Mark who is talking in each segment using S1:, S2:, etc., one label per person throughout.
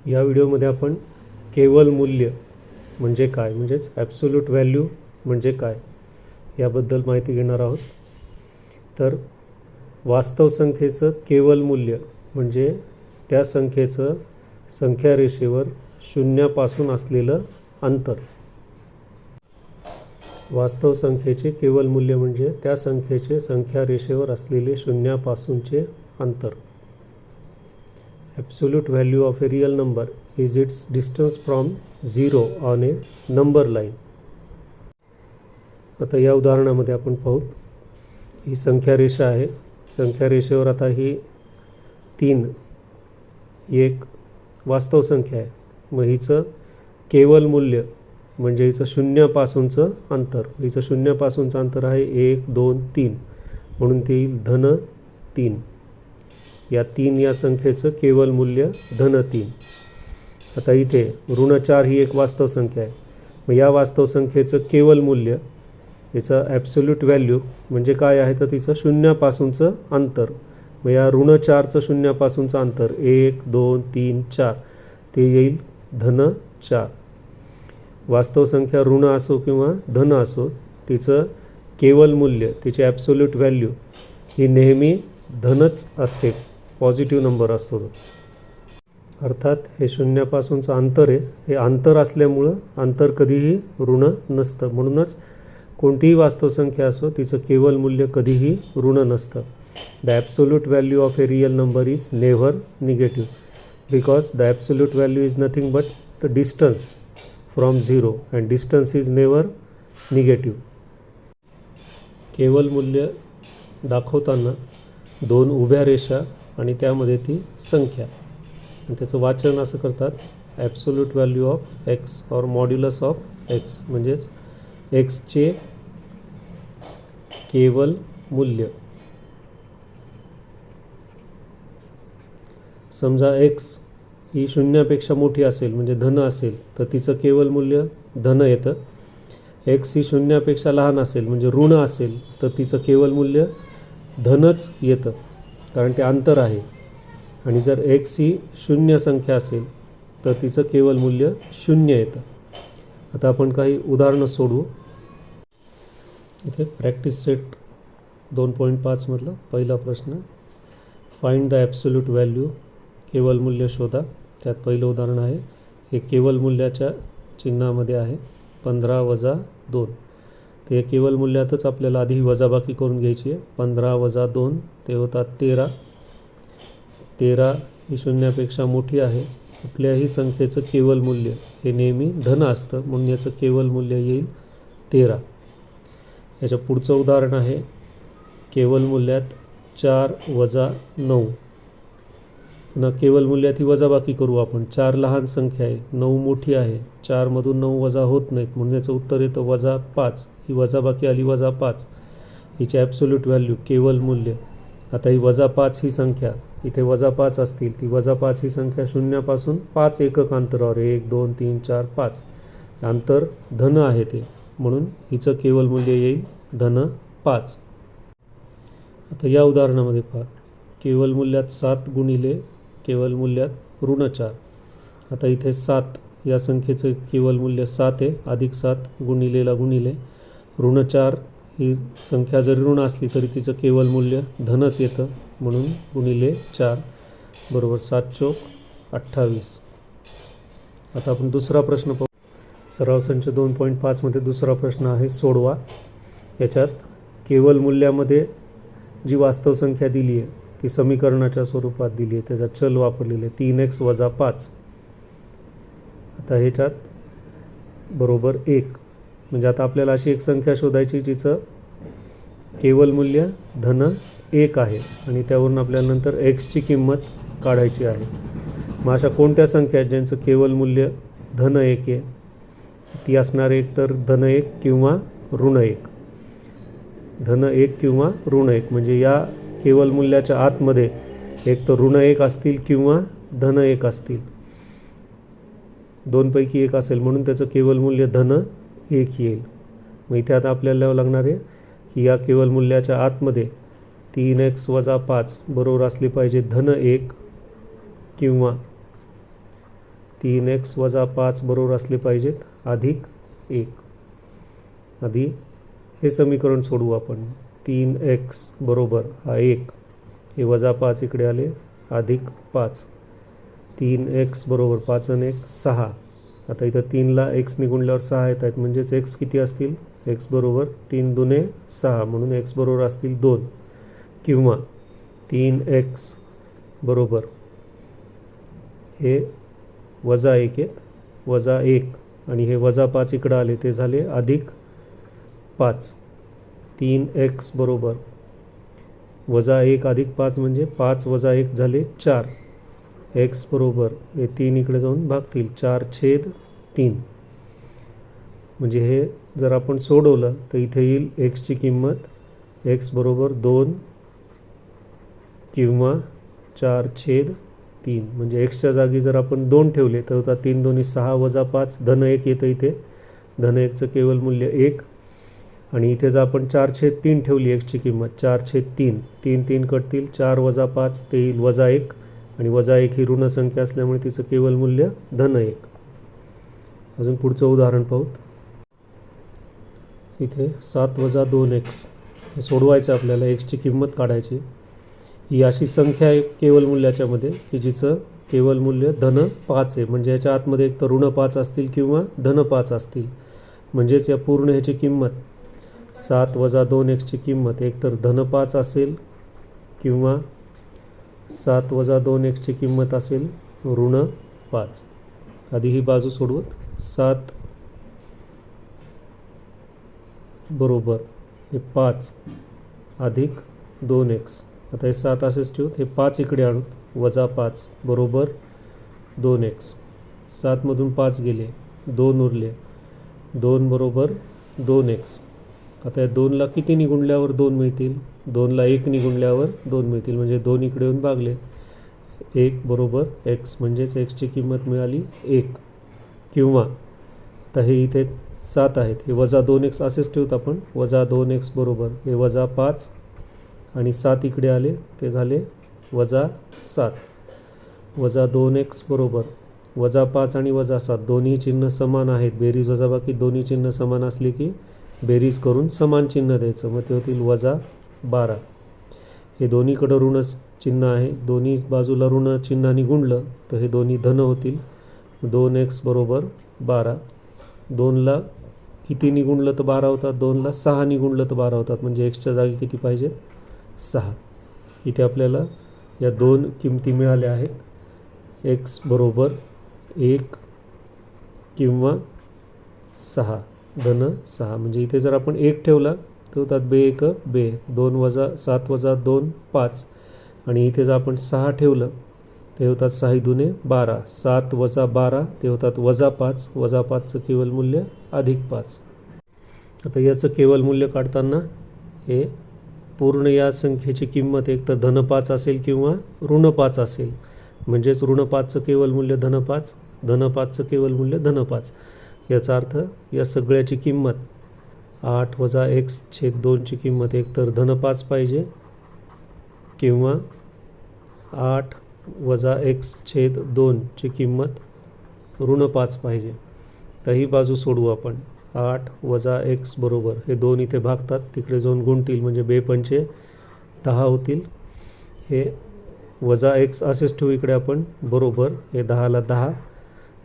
S1: या व्हिडिओमध्ये आपण केवल मूल्य म्हणजे काय, म्हणजेच ॲब्सोल्यूट व्हॅल्यू म्हणजे काय याबद्दल माहिती घेणार आहोत. तर वास्तव संख्येचं केवल मूल्य म्हणजे त्या संख्येचं संख्या रेषेवर शून्यापासून असलेलं अंतर. वास्तव संख्येचे केवल मूल्य म्हणजे त्या संख्येचे संख्या रेषेवर असलेले शून्यापासूनचे अंतर. Absolute value of a real number is its distance from 0 on a number line. आता या उदाहरणामध्ये आपण पाहू, ही संख्या रेषा आहे. संख्या रेषेवर आता ही 3 एक वास्तव संख्या आहे. मग हिचं केवल मूल्य म्हणजे हिचं शून्यापासूनचं अंतर. हिचं शून्यापासूनचं अंतर आहे 1 2 3, म्हणून ते येईल धन 3. या 3 या संख्येचं केवल मूल्य धन 3. आता इथे ऋण 4 ही एक वास्तव संख्या आहे. मग या वास्तव संख्येचं केवल मूल्य, याचं ॲब्सोल्यूट व्हॅल्यू म्हणजे काय आहे, तर तिचं शून्यापासूनचं अंतर. मग या ऋण 4चं शून्यापासूनचं अंतर 1 2 3 4 ते येईल धन 4. वास्तव संख्या ऋण असो किंवा धन असो, तिचं केवल मूल्य, तिची ॲब्सोल्यूट व्हॅल्यू ही नेहमी धनच असते, पॉझिटिव्ह नंबर असतो. अर्थात हे शून्यापासूनचं अंतर आहे, हे अंतर असल्यामुळं अंतर कधीही ऋण नसतं. म्हणूनच कोणतीही वास्तव संख्या असो, तिचं केवल मूल्य कधीही ऋण नसतं. The absolute value of a real number is never negative because the absolute value is nothing but the distance from 0 and distance is never negative. केवल मूल्य दाखवताना 2 उभ्या रेषा आणि त्यामध्ये ती संख्या, आणि त्याचं वाचन असं करतात ॲब्सोल्यूट व्हॅल्यू ऑफ एक्स और मॉड्युलस ऑफ एक्स, म्हणजेच एक्सचे केवल मूल्य. समजा एक्स ही शून्यापेक्षा मोठी असेल म्हणजे धन असेल तर तिचं केवल मूल्य धन येतं. एक्स ही शून्यापेक्षा लहान असेल म्हणजे ऋण असेल तर तिचं केवल मूल्य धनच येतं, कारण ते अंतर आहे. आणि जर एक्स ही शून्य संख्या असेल तर तिचं केवल मूल्य 0 येतं. आता आपण काही उदाहरणं सोडवू. इथे प्रॅक्टिस सेट 2.5 मधला पहिला प्रश्न, फाइंड द ॲब्सोल्यूट व्हॅल्यू, केवल मूल्य शोधा. त्यात पहिलं उदाहरण आहे, हे केवल मूल्याच्या चिन्हामध्ये आहे 15 - 2. तर या केवल मूल्यातच आपल्याला आधी वजाबाकी करून घ्यायची आहे. 15 - 2 ते होतात 13. 13 ही शून्यापेक्षा मोठी आहे. कुठल्याही संख्येचं केवल मूल्य हे नेहमी धन असतं, म्हणून याचं केवल मूल्य येईल 13. याच्या पुढचं उदाहरण आहे, केवल मूल्यात 4 - 9. पुन्हा केवल मूल्यात ही वजाबाकी करू आपण. 4 लहान संख्या आहे, 9 मोठी आहे. 4 मधून 9 वजा होत नाहीत, म्हणून याचं उत्तर येतं -5. ही वजाबाकी आली -5. हिची ॲब्सोल्यूट व्हॅल्यू केवल मूल्य. आता ही -5 ही संख्या, इथे -5 असतील, ती -5 ही संख्या शून्यापासून 5 एकक अंतरावर 1 2 3 4 5 अंतर धन आहे ते, म्हणून हिचं केवल मूल्य येईल धन 5. आता या उदाहरणामध्ये पहा, केवल मूल्यात 7 गुणिले केवल मूल्यात ऋण 4. आता इथे 7 या संख्येचं केवल मूल्य 7 आहे, अधिक 7 गुणिलेला गुणिले ऋण 4 ही संख्या जरी ऋण असली तरी तिचं केवल मूल्य धनच येतं, म्हणून गुणिले 4 बरोबर 7 चोक 28. आता आपण दुसरा प्रश्न पाहू. सराव संच 2.5 मध्ये दुसरा प्रश्न आहे, सोडवा. याच्यात केवल मूल्यामध्ये जी वास्तव संख्या दिली आहे ती समीकरणाच्या स्वरूपात दिली आहे, त्याचा चल वापरलेले 3x - 5. आता ह्याच्यात बरोबर 1, म्हणजे आता आपल्याला अशी एक संख्या शोधायची जिचं केवल मूल्य धन 1 आहे आणि त्यावरून आपल्याला नंतर एक्सची किंमत काढायची आहे. मग अशा कोणत्या संख्या आहेत ज्यांचं केवल मूल्य धन 1 आहे? ती असणार एक तर धन 1 किंवा ऋण 1. धन 1 किंवा ऋण 1 म्हणजे या केवल मूल्याच्या आतमध्ये एक तर ऋण 1 असतील किंवा धन 1 असतील. 2 पैकी 1 असेल, म्हणून त्याचं केवल मूल्य धन 1 येईल. मग इथे आता आपल्याला लागणार आहे की या केवल मूल्याच्या आतमध्ये 3x - 5 बरोबर असले पाहिजे धन 1 किंवा 3x वजा 5 बरोबर असले पाहिजेत अधिक 1. आधी हे समीकरण सोडवू आपण. 3x बरोबर हा 1, हे वजा 5 इकडे आले अधिक 5. 3x बरोबर 5 आणि 1 6. आता इथं 3ला x निगुणल्यावर 6 येत आहेत, म्हणजेच x किती असतील? x बरोबर 3 दुने 6, म्हणून x बरोबर असतील 2. किंवा 3x बरोबर हे वजा 1 आहेत, वजा 1 आणि हे वजा 5 इकडं आले ते झाले अधिक 5. 3x बरोबर वजा 1 अधिक 5 म्हणजे 5 वजा 1 झाले 4. x बरोबर हे 3 इकडे जाऊन भागतील, 4/3. म्हणजे हे जर आपण सोडवलं तर इथे येईल xची किंमत x बरोबर 2 किंवा 4/3. म्हणजे xच्या जागी जर आपण 2 ठेवले तर होता 3 दोन्ही 6 वजा 5 धन 1 येतं इथे. धन 1चं केवळ मूल्य 1. आणि इथे जर आपण 4/3 ठेवली xची किंमत 4/3, 3 3 कटतील, 4 वजा 5 ते येईल वजा 1. आणि वजा 1 ही ऋण संख्या असल्यामुळे तिचं केवळ मूल्य धन 1. अजून पुढचं उदाहरण पाहूत. इथे 7 वजा 2x हे सोडवायचं आपल्याला, xची किंमत काढायची. ही अशी संख्या आहे केवळ मूल्याच्या मध्ये की जिचं केवळ मूल्य धन 5 आहे. म्हणजे याच्या आतमध्ये एक तर ऋण 5 असतील किंवा धन 5 असतील. म्हणजेच या पूर्ण ह्याची किंमत 7 वजा 2x ची किंमत एक तर धन 5 असेल किंवा 7 वजा 2x ची किंमत असेल ऋण 5. आधी ही बाजू सोडवत. 7 बरोबर हे 5 अधिक 2x. आता हे 7 असेच ठेवत, हे 5 इकडे आणूत, वजा 5 बरोबर 2x. 7 मधून 5 गेले, 2 उरले, 2 बरोबर 2x. आता या 2ला किती निगुणल्यावर 2 मिळतील? 2ला 1 निगुणल्यावर 2 मिळतील, म्हणजे 2 इकडे येऊन भागले. 1 बरोबर x, म्हणजेच xची किंमत मिळाली 1. किंवा आता हे इथे 7 आहेत, हे वजा 2x असेच ठेवत आपण. वजा 2x बरोबर हे वजा 5 आणि 7 इकडे आले ते झाले वजा 7. वजा 2x बरोबर वजा 5 आणि वजा 7 दोन्ही चिन्ह समान आहेत. बेरीज वजाबाकी दोन्ही चिन्ह समान असले की बेरीज करून समान चिन्ह द्यायचं, मग ते होतील वजा 12. हे दोन्हीकडं ऋण चिन्ह आहे, दोन्ही बाजूला ऋण चिन्हाने गुणलं तर हे दोन्ही धन होतील. 2x बरोबर 12. 2ला किती निगुणलं तर 12 होतात, 2ला 6 निगुणलं तर 12 होतात. म्हणजे xच्या जागी किती पाहिजेत? 6. इथे आपल्याला या दोन किमती मिळाल्या आहेत. x बरोबर 1 किंवा 6, धन 6. म्हणजे इथे जर आपण 1 ठेवला तर होतात बे 1 बे, 2 वजा 7 वजा 2 5. आणि इथे जर आपण 6 ठेवलं ते होतात 6 दुने 12, 7 वजा 12 ते होतात वजा 5. वजा 5चं केवळ मूल्य अधिक 5. आता याचं केवळ मूल्य काढताना हे पूर्ण या संख्येची किंमत एक तर धन 5 असेल किंवा ऋण 5 असेल. म्हणजेच ऋण 5चं केवळ मूल्य धन 5, धन 5चं केवळ मूल्य धन 5. याचा अर्थ या सगळ्याची किंमत 8 वजा x/2 ची किंमत एक तर धन 5 पाहिजे किंवा 8 वजा x/2 ची किंमत ऋण 5 पाहिजे. तर ही बाजू सोडवू आपण. 8 वजा x बरोबर हे 2 इथे भागतात, तिकडे जाऊन गुणतील, म्हणजे 2 पंचे 10 होतील. हे वजा x असेच ठेवू इकडे आपण, बरोबर हे 10ला 10,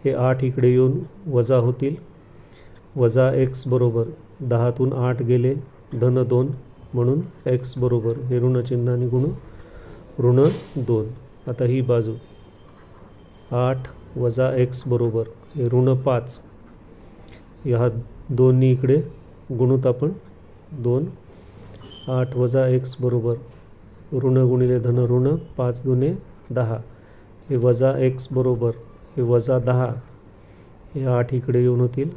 S1: हे 8 इकडे येऊन वजा होतील. वजा x बरोबर 10तून 8 गेले धन 2, म्हणून x बरोबर हे ऋण चिन्हाने गुणू ऋण 2. आता ही बाजू 8 वजा x बरोबर हे ऋण 5, ह्या दोन्ही इकडे गुणूत आपण 2. 8 वजा x बरोबर ऋण गुणिले धन ऋण, 5 दुने 10. हे वजा x बरोबर हे वजा 10, हे 8 इकडे येऊन होतील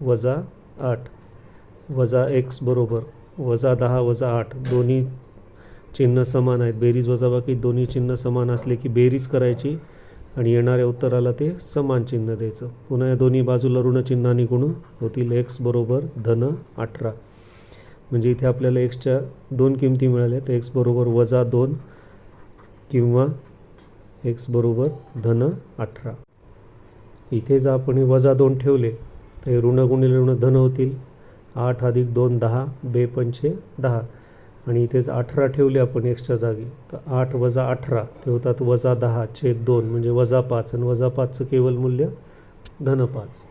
S1: वजा 8. वजा x बरोबर वजा 10 वजा 8, दोन्ही चिन्ह समान आहेत. बेरीज वजाबाकी दोन्ही चिन्ह समान असले की बेरीज करायची आणि येणाऱ्या उत्तराला ते समान चिन्ह द्यायचं. पुन्हा या दोन्ही बाजूला ऋण चिन्हाने गुणून होतील x बरोबर धन 18. म्हणजे इथे आपल्याला xच्या दोन किमती मिळाल्या, तर x बरोबर वजा 2 किंवा x बरोबर धन 18. इथे जर आपण हे -2 ठेवले तर हे ऋण गुणिले ऋण धन होतील. 8 अधिक 2 10, 2 पंचे 10. आणि इथेच 18 ठेवले आपण एक्सच्या जागी तर 8 वजा 18 ते होतात -10/2 म्हणजे -5 आणि -5चं केवल मूल्य -5.